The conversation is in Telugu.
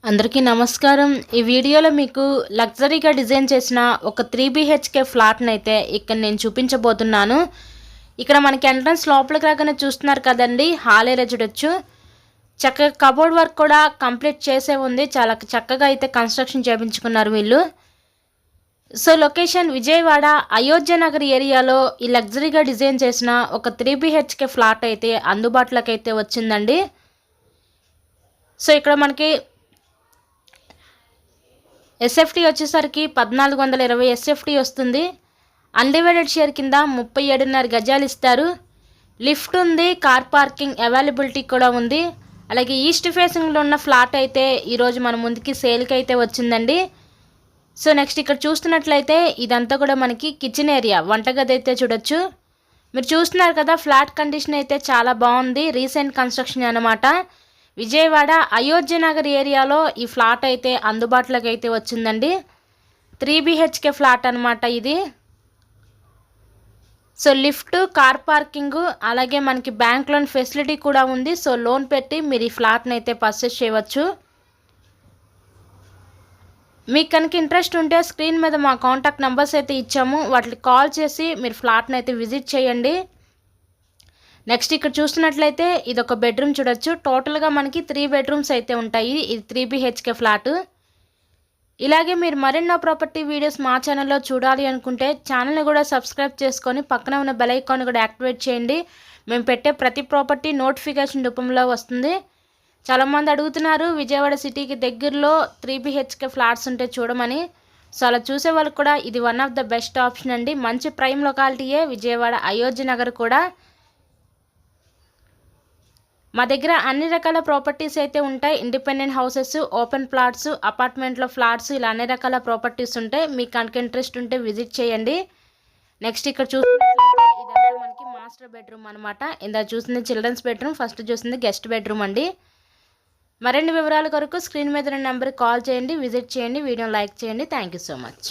అందరికీ నమస్కారం. ఈ వీడియోలో మీకు లగ్జరీగా డిజైన్ చేసిన ఒక 3 BHK ఫ్లాట్ని అయితే ఇక్కడ నేను చూపించబోతున్నాను. ఇక్కడ మనకి ఎంట్రన్స్ లోపలికి రాగానే చూస్తున్నారు కదండి, హాల్ ఏరియా చూడొచ్చు. చక్కగా కబోర్డ్ వర్క్ కూడా కంప్లీట్ చేసే ఉంది. చాలా చక్కగా అయితే కన్స్ట్రక్షన్ చేయించుకున్నారు వీళ్ళు. సో లొకేషన్ విజయవాడ అయోధ్య నగర్ ఏరియాలో ఈ లగ్జరీగా డిజైన్ చేసిన ఒక 3 BHK ఫ్లాట్ అయితే అందుబాటులోకి అయితే వచ్చిందండి. సో ఇక్కడ మనకి ఎస్ఎఫ్టీ వచ్చేసరికి 1420 ఎస్ఎఫ్టీ వస్తుంది. అన్డివైడెడ్ షేర్ కింద 37.5 గజాలు ఇస్తారు. లిఫ్ట్ ఉంది, కార్ పార్కింగ్ అవైలబిలిటీ కూడా ఉంది. అలాగే ఈస్ట్ ఫేసింగ్లో ఉన్న ఫ్లాట్ అయితే ఈరోజు మన ముందుకి సేల్కి అయితే వచ్చిందండి. సో నెక్స్ట్ ఇక్కడ చూస్తున్నట్లయితే ఇదంతా కూడా మనకి కిచెన్ ఏరియా, వంటగది అయితే చూడొచ్చు. మీరు చూస్తున్నారు కదా, ఫ్లాట్ కండిషన్ అయితే చాలా బాగుంది. రీసెంట్ కన్స్ట్రక్షన్ అన్నమాట. విజయవాడ అయోధ్య నగర్ ఏరియాలో ఈ ఫ్లాట్ అయితే అందుబాటులోకి అయితే వచ్చిందండి. 3 BHK ఫ్లాట్ అనమాట ఇది. సో లిఫ్ట్, కార్ పార్కింగ్, అలాగే మనకి బ్యాంక్ లోన్ ఫెసిలిటీ కూడా ఉంది. సో లోన్ పెట్టి మీరు ఈ ఫ్లాట్ని అయితే పర్చేస్ చేయవచ్చు. మీకు కనుక ఇంట్రెస్ట్ ఉంటే స్క్రీన్ మీద మా కాంటాక్ట్ నెంబర్స్ అయితే ఇచ్చాము, వాటికి కాల్ చేసి మీరు ఫ్లాట్ని అయితే విజిట్ చేయండి. నెక్స్ట్ ఇక్కడ చూస్తున్నట్లయితే ఇది ఒక బెడ్రూమ్ చూడొచ్చు. టోటల్గా మనకి 3 బెడ్రూమ్స్ అయితే ఉంటాయి. ఇది 3 BHK ఫ్లాట్. ఇలాగే మీరు మరెన్నో ప్రాపర్టీ వీడియోస్ మా ఛానల్లో చూడాలి అనుకుంటే ఛానల్ని కూడా సబ్స్క్రైబ్ చేసుకొని పక్కన ఉన్న బెల్ ఐకాన్ కూడా యాక్టివేట్ చేయండి. మేము పెట్టే ప్రతి ప్రాపర్టీ నోటిఫికేషన్ రూపంలో వస్తుంది. చాలామంది అడుగుతున్నారు విజయవాడ సిటీకి దగ్గరలో 3 BHK ఫ్లాట్స్ ఉంటే చూడమని. సో అలా చూసే వాళ్ళకి కూడా ఇది one of the best option అండి. మంచి ప్రైమ్ లొకాలిటీయే విజయవాడ అయోధ్య నగర్ కూడా. మా దగ్గర అన్ని రకాల ప్రాపర్టీస్ అయితే ఉంటాయి. ఇండిపెండెంట్ హౌసెస్, ఓపెన్ ప్లాట్స్, అపార్ట్మెంట్లో ఫ్లాట్స్, ఇలా అన్ని రకాల ప్రాపర్టీస్ ఉంటాయి. మీకు కనుక ఇంట్రెస్ట్ ఉంటే విజిట్ చేయండి. నెక్స్ట్ ఇక్కడ చూసినట్లయితే ఇదంతా మనకి మాస్టర్ బెడ్రూమ్ అనమాట. ఇందాక చూసింది చిల్డ్రన్స్ బెడ్రూమ్, ఫస్ట్ చూసింది గెస్ట్ బెడ్రూమ్ అండి. మరిన్ని వివరాల కొరకు స్క్రీన్ మీద ఉన్న నెంబర్కి కాల్ చేయండి, విజిట్ చేయండి, వీడియోని లైక్ చేయండి. Thank you so much.